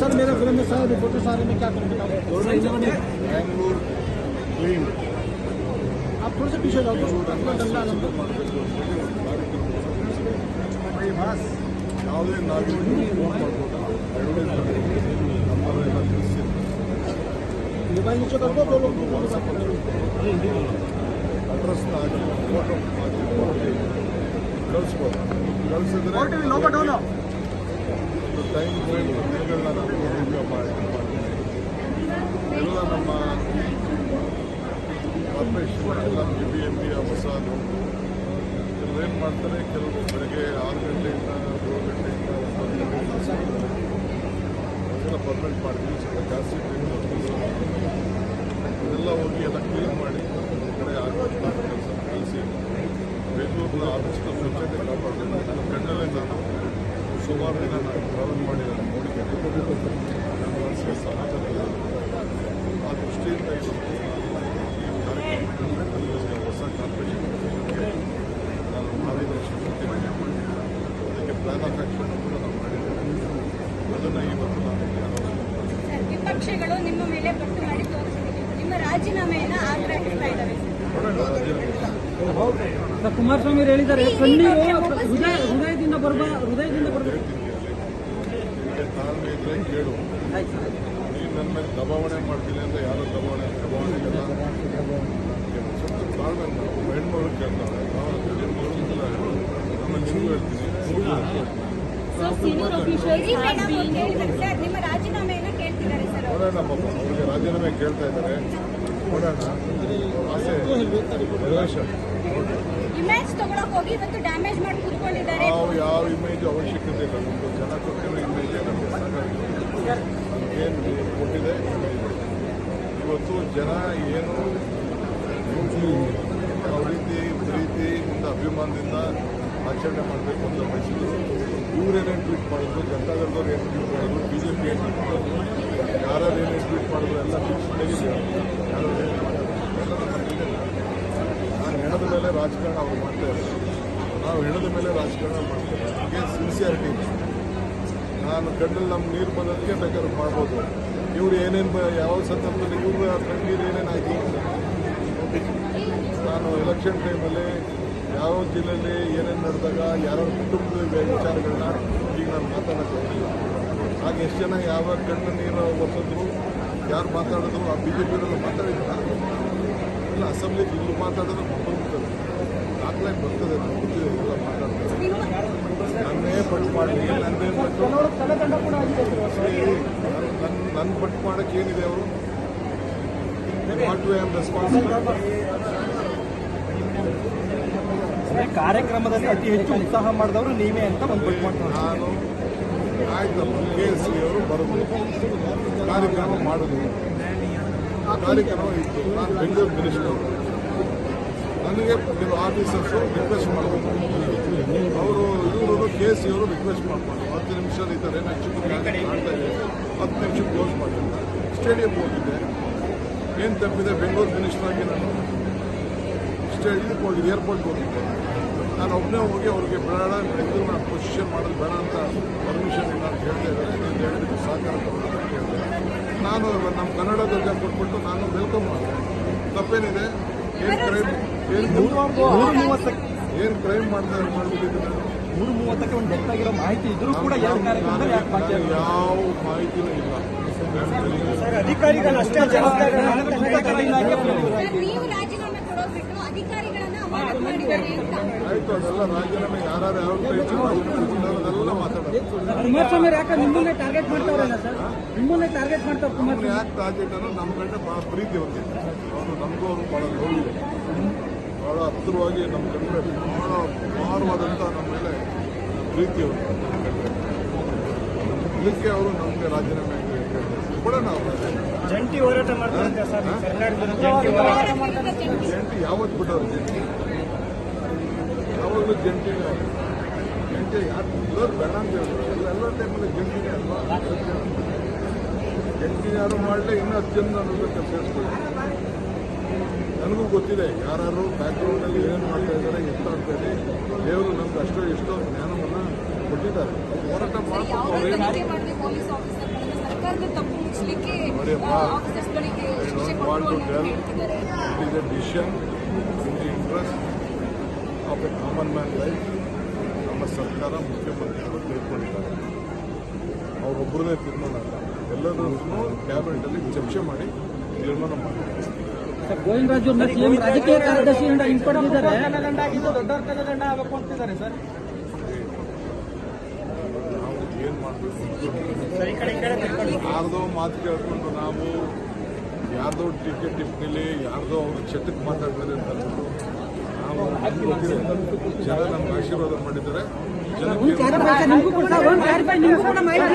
Sir मेरे film में sir photo सारे में क्या करेंगे बैंगलोर क्लीन आप थोड़ा सा पीछे जाओ ಯಾವುದೇ ನಾಗರಿಕರು ಫೋನ್ ಮಾಡ್ಬೋದು ನಮ್ಮನ್ನೆಲ್ಲ ತಿಳಿಸಿ ವಾಟ್ಸಪ್ಪಲ್ಲಿ ಅಡ್ರೆಸ್ನ ಹಾಕಿ ಫೋಟೋ ಹಾಕಿ ಕಳಿಸ್ಬೋದು. ಕಳಿಸಿದ್ರೆ ಒಂದು ಟೈಮ್ ಫ್ರೇಮ್ ದಿನಗಳನ್ನ ನಾನು ರಿವ್ಯೂ ಮಾಡ್ತೀನಿ. ಎಲ್ಲ ನಮ್ಮ ಕಾರ್ಪೊರೇಷನ್ ಎಲ್ಲ BBMP ಹೊಸದು ಕೆಲವು ಏನು ಮಾಡ್ತಾರೆ, ಕೆಲವು ಬೆಳಗ್ಗೆ 6 ಗಂಟೆಯಿಂದ 7 ಗಂಟೆಯಿಂದ 9 ಗಂಟೆಯಿಂದ ಎಲ್ಲ ಪರ್ಮನೆಂಟ್ ಮಾಡ್ತೀವಿ. ಸ್ವಲ್ಪ ಜಾಸ್ತಿ ಅದೆಲ್ಲ ಹೋಗಿ ಎಲ್ಲ ಕ್ಲೀನ್ ಮಾಡಿ ಒಂದು ಕಡೆ ಆಗಬೇಕು ಕೆಲಸ ಕಲಿಸಿ ಬೆಂಗಳೂರಿನ ಆದಷ್ಟು ಸ್ವಚ್ಛತೆ ಕಾಪಾಡಬೇಕು. ನನ್ನ ಕಣ್ಣಲ್ಲೇ ನಾನು ಸುಮಾರು ದಿನ ನಾನು ಟ್ರಾವೆಲ್ ಮಾಡಿ ನಾನು ನೋಡಿದ್ದೇನೆ. ನನ್ನ ಮನಸ್ಸಿಗೆ ಸಮಾಧಾನ ಇಲ್ಲ. ಆ ದೃಷ್ಟಿಯಿಂದ ಇವತ್ತು ಈ ಕಾರ್ಯಕ್ರಮದಲ್ಲಿ ಹೊಸ ಕಾರ್ಪೊರೇಷನ್ ನಾನು ಮಾರ್ಗದರ್ಶನ ಕೊಡ್ತೀನಿ. ಅದಕ್ಕೆ ಪ್ಲಾನ್ ಆಫ್ ಆಕ್ಷನ್ ಕೂಡ ನಾವು ಮಾಡಿದ್ದೇವೆ. ಅದನ್ನು ಇವತ್ತು ನಾನು ವಿಪಕ್ಷಗಳು ನಿಮ್ಮ ಮೇಲೆ ಪಟ್ಟು ಮಾಡಿ ತೋರಿಸಿದೆ. ನಿಮ್ಮ ರಾಜೀನಾಮೆಯನ್ನು ಆಗ್ರಹಿಸ್ತಾ ಇದ್ದಾವೆ. ಕುಮಾರಸ್ವಾಮಿ ಹೇಳಿದ್ದಾರೆ ಹೃದಯದಿಂದ ಬರಬೇಕು. ತಾಳ್ಮೆ ಇದ್ರೆ ಕೇಳು. ನೀನು ನನ್ನ ಮೇಲೆ ದಬಾವಣೆ ಮಾಡ್ತೀನಿ ಅಂತ ಯಾರು ದಬಾವಣೆ ಇಲ್ಲ. ಸ್ವಲ್ಪ ತಾಳ್ಮೆ ನಾವು ಹೆಣ್ಮಗಳು ಕೇಳ್ತಾಳೆ. ನಾವು ನಮ್ಮ ನಿಮಗೂ ಹೇಳ್ತೀನಿ. ನಿಮ್ಮ ರಾಜೀನಾಮೆಯನ್ನು ಕೇಳ್ತಿದ್ದಾರೆ ಸರ್. ನೋಡೋಣ ಪಾಪ ಅವ್ರಿಗೆ ರಾಜೀನಾಮೆ ಕೇಳ್ತಾ ಇದ್ದಾರೆ. ನೋಡೋಣ ಆಸೆ ನಿರಾಶೆ. ಇಮೇಜ್ ತಗೊಳಕ್ ಹೋಗಿ ಇವತ್ತು ಡ್ಯಾಮೇಜ್ ಮಾಡಿ ಕೂತ್ಕೊಂಡಿದ್ದಾರೆ. ಯಾವ ಇಮೇಜ್ ಅವಶ್ಯಕತೆ ಇಲ್ಲ. ನಮ್ಮದು ಜನ ಕೊಟ್ಟಿರೋ ಇಮೇಜ್ ನಮಗೆ ಏನು ಕೊಟ್ಟಿದೆ. ಇವತ್ತು ಜನ ಏನು ಯಾವ ಪ್ರೀತಿಯಿಂದ ಅಭಿಮಾನದಿಂದ ಆಚರಣೆ ಮಾಡಬೇಕು ಅಂತ ಬಯಸಿದ್ರು. ಇವರೇನೇನು ಟ್ವೀಟ್ ಮಾಡಿದ್ರು, ಜನತಾದಳದವ್ರು ಏನು ಟ್ವೀಟ್ ಮಾಡಿದ್ರು, BJP ಏನು ಟ್ವೀಟ್ ಮಾಡಿದ್ರು, ಯಾರು ಏನೇನು ಟ್ವೀಟ್ ಮಾಡಿದ್ರು ಎಲ್ಲ ತೆಗೆದಿದ್ದಾರೆ. ಯಾರು ಏನು ಮಾಡಿದ್ರು ಎಲ್ಲ ನಮಗೆ ನಾನು ಹೆಣದ ಮೇಲೆ ರಾಜಕಾರಣ ಅವ್ರು ಮಾಡ್ತಾ ಇದ್ದಾರೆ. ನಾವು ಹೆಣದ ಮೇಲೆ ರಾಜಕಾರಣ ಮಾಡ್ತೇವೆ. ನಮಗೆ ಸಿನ್ಸಿಯಾರಿಟಿ. ನಾನು ಕಣ್ಣಲ್ಲಿ ನಮ್ಮ ನೀರು ಬಂದದಕ್ಕೆ ಬೇಕಾದ್ರೆ ಮಾಡ್ಬೋದು. ಇವ್ರು ಏನೇನು ಯಾವ ಸಂದರ್ಭದಲ್ಲಿ ಇವ್ರ ಕಣ್ಣೀರು ಏನೇನಾಗಿ ನಾನು ಎಲೆಕ್ಷನ್ ಟೈಮಲ್ಲಿ ಯಾವ ಜಿಲ್ಲೆಯಲ್ಲಿ ಏನೇನು ನಡೆದಾಗ ಯಾರ ಕುಟುಂಬದ ವಿಚಾರಗಳನ್ನ ಈಗ ನಾನು ಮಾತಾಡೋಕ್ಕೆ ಹೋಗಿಲ್ಲ. ಆಗ ಎಷ್ಟು ಜನ ಯಾವ ಕಣ್ಣು ನೀರು ಒರೆಸಿದ್ರು, ಯಾರು ಮಾತಾಡಿದ್ರು, ಆ BJPಯವರೆಲ್ಲ ಮಾತಾಡಿದ್ರು. ಇಲ್ಲ ಅಸೆಂಬ್ಲಿಗೆ ಇಲ್ಲಿ ಮಾತಾಡಿದ್ರೆ ಬಂದ್ಬಿಡ್ತದೆ, ದಾಖಲೆ ಬರ್ತದೆ. ನಾನು ಗೊತ್ತಿದೆ ಎಲ್ಲ ಮಾತಾಡ್ತಾರೆ. ನನ್ನೇ ಪಟ್ಟು ಮಾಡಿ ನನ್ನೇ ಪಟ್ಟು ನನ್ನ ಪಟ್ಟು ಮಾಡೋಕ್ಕೆ ಏನಿದೆ ಅವರು ವಾಟ್ ವಿ ಆಮ್ ರೆಸ್ಪಾನ್ಸಿಬಲ್. ಕಾರ್ಯಕ್ರಮದಲ್ಲಿ ಅತಿ ಹೆಚ್ಚು ಉತ್ಸಾಹ ಮಾಡಿದವರು ನೀವೇ ಅಂತ ಒಂದು ಪಟ್ಟು ಮಾಡ್ತಾರೆ. ನಾನು ಆಯ್ತಮ್ಮ KSC ಅವರು ಬರೋದು ಕಾರ್ಯಕ್ರಮ ಮಾಡೋದು. ಆ ಕಾರ್ಯಕ್ರಮ ಇತ್ತು. ನಾನು ಬೆಂಗಳೂರು ಮಿನಿಸ್ಟರ್. ನನಗೆ ಕೆಲವು ಆಫೀಸರ್ಸು ರಿಕ್ವೆಸ್ಟ್ ಮಾಡಬೇಕು. ಇವರು KSC ಅವರು ರಿಕ್ವೆಸ್ಟ್ ಮಾಡ್ಕೊಂಡು 10 ನಿಮಿಷ ಈ ಥರ ಹೆಚ್ಚು ಮಾಡ್ತಾ ಇದೆ, 10 ನಿಮಿಷ ಕ್ಲೋಸ್ ಮಾಡಿಲ್ಲ. ಸ್ಟೇಡಿಯಂ ಹೋಗಿದ್ದೆ. ಏನು ತಪ್ಪಿದೆ? ಬೆಂಗಳೂರು ಮಿನಿಸ್ಟರ್ ಆಗಿ ನಾನು ಇದಕ್ಕೆ ಹೋಗಿದ್ದೆ, ಏರ್ಪೋರ್ಟ್ಗೆ ಹೋಗಿದ್ದೆ. ನಾನು ಒಬ್ಬನೇ ಹೋಗಿ ಅವ್ರಿಗೆ ಬೇಡ ಬೆಳೆದು ನಾನು ಪೊಸಿಷನ್ ಮಾಡೋದು ಬೇಡ ಅಂತ ಪರ್ಮಿಷನ್ ಇಲ್ಲ ಅಂತ ಹೇಳ್ತಾ ಇದ್ದಾರೆ. ನೀವು ಹೇಳಿದ್ದಕ್ಕೆ ಸಹಕಾರ ಕೊಡೋಣ ಅಂತ ಹೇಳಿದೆ. ನಾನು ನಮ್ಮ ಕನ್ನಡ ಧ್ವಜ ಕೊಟ್ಬಿಟ್ಟು ನಾನು ವೆಲ್ಕಮ್ ಮಾಡಿದೆ. ತಪ್ಪೇನಿದೆ? ಏನು ಕ್ರೈಮ್ ಮಾಡಿಬಿಟ್ಟಿದ್ದೆ ನಾನು. 3:30ಕ್ಕೆ ಒಂದು ಡೆತ್ ಆಗಿರೋ ಮಾಹಿತಿ ಇದ್ರೂ ಕೂಡ ಯಾವ ಮಾಹಿತಿನೂ ಇಲ್ಲ. ಅಧಿಕಾರಿಗಳು ಅಷ್ಟೇ ನೀವು ರಾಜೀನಾಮೆ ಕೊಡೋದು ಬಿಟ್ಟು ಅಧಿಕಾರಿಗಳನ್ನ ಅಮಾನತು ಮಾಡಿದ್ದಾರೆ ಅಂತ. ಆಯ್ತು, ಅದೆಲ್ಲ ರಾಜೀನಾಮೆ ಯಾರು ಯಾವ ಅದೆಲ್ಲ ಮಾತಾಡೋದು. ಕುಮಾರಸ್ವಾಮಿ ಯಾಕೆ ನಿಮ್ಮನ್ನೇ ಟಾರ್ಗೆಟ್ ಮಾಡ್ತಾವ್ರಲ್ಲ ಸರ್? ನಿಮ್ಮನ್ನೇ ಟಾರ್ಗೆಟ್ ಮಾಡ್ತಾರೆ ಕುಮಾರಸ್ವಾಮಿ. ಯಾಕೆ ಟಾರ್ಗೆಟ್ ಅನ್ನೋ ನಮ್ಮ ಗಂಟೆ ಭಾಳ ಪ್ರೀತಿ ಹೊಂದಿದೆ. ಅವರು ನಮಗೂ ಅವರು ಭಾಳ ನೋಡಿದೆ. ಭಾಳ ಹತ್ತಿರವಾಗಿ ನಮ್ಮ ಕಂಡ್ರೆ ಭಾಳ ಭಾರವಾದಂಥ ನಮ್ಮ ಮೇಲೆ ಪ್ರೀತಿ ಹೊಂದಿದೆ. ಇದಕ್ಕೆ ಅವರು ನಮಗೆ ರಾಜೀನಾಮೆ ಕೊಡೋಣ. ಅವರು ಜಂಟಿ ಹೋರಾಟ ಮಾಡ್ತಾರೆ ಸರ್. ಜಂಟಿ ಯಾವತ್ತು ಬಿಟ್ಟವ್ರು? ಜಂಟಿ ಯಾವಾಗಲೂ ಜಂಟಿನೇ. ಜಂಟಿ ಯಾರು ಇರೋರು ಬೇಡ ಅಂತ ಹೇಳಿದ್ರು. ಎಲ್ಲ ಟೈಮಲ್ಲಿ ಜಂಟಿನೇ ಅಲ್ವಾ? ಜಂಟಿ ಯಾರು ಮಾಡಲೇ ಇನ್ನೂ 10 ಜನ ನನ್ನ ಜೊತೆ ಸೇರಿಸ್ಕೊಳ್ಳಿ. ನನಗೂ ಗೊತ್ತಿದೆ ಯಾರು ಬ್ಯಾಕ್ಗ್ರೌಂಡಲ್ಲಿ ಏನು ಮಾಡ್ತಾ ಇದ್ದಾರೆ, ಎಷ್ಟು ಅಂತೇಳಿ. ದೇವರು ನಮ್ಗೆ ಎಷ್ಟೋ ಜ್ಞಾನವನ್ನು ಬಿಟ್ಟಿದ್ದಾರೆ ಹೋರಾಟ ಮಾಡ್ಕೊಂಡು ಯಾವುದೇ ಅವ್ರೇನು ತನಿಖೆ ಮಾಡದೆ ಪೊಲೀಸ್ ಆಫೀಸರ್ಗಳನ್ನು ಸರ್ಕಾರದ ತಪ್ಪು ಮುಚ್ಚಲಿಕ್ಕೆ ನೋಡಿಯಪ್ಪ, ಆಫೀಸರ್ಸ್ಗಳಿಗೆ I ಶಿಕ್ಷೆ don't want ಕೊಟ್ಟು to ಅಂತ tell. ಹೇಳ್ತಿದ್ದಾರೆ. It is a decision in the interest of a common man life. ನಮ್ಮ ಸರ್ಕಾರ ಮುಖ್ಯಮಂತ್ರಿಗಳು ತೆಗೆದುಕೊಂಡಿದ್ದಾರೆ. ಅವರೊಬ್ಬರದೇ ತೀರ್ಮಾನ ಅಲ್ಲ, ಎಲ್ಲರೂ ಕ್ಯಾಬಿನೆಟಲ್ಲಿ ಚರ್ಚೆ ಮಾಡಿ ತೀರ್ಮಾನ ಮಾಡಿದ್ದಾರೆ. ಸರ್, ಗೋವಿಂದರಾಜು ಅವ್ರನ್ನ ಸಿಎಂ ರಾಜಕೀಯ ಕಾರ್ಯದರ್ಶಿಯಿಂದ ಹಿಂಪಡೆದಿದ್ದಾರೆ. ನಾವು ಏನು ಮಾಡಬೇಕು? ಯಾರ್ದೋ ಮಾತು ಕೇಳ್ಕೊಂಡು ನಾವು ಯಾರ್ದೋ ಟೀಕೆ ಟಿಪ್ಪಣಿಲಿ ಯಾರ್ದೋ ಅವ್ರ ಚಟಕ್ಕೆ ಮಾತಾಡ್ತಾರೆ ಅಂತ ಅಂದ್ಬಿಟ್ಟು ನಾವು ನಮ್ಗೆ ಗೊತ್ತಿದೆ. ಜನ ನಮ್ಗೆ ಆಶೀರ್ವಾದ ಮಾಡಿದ್ದಾರೆ. ಜನಕ್ಕೆ ನಿಮಗೂ ಕೂಡ ಮಾಹಿತಿ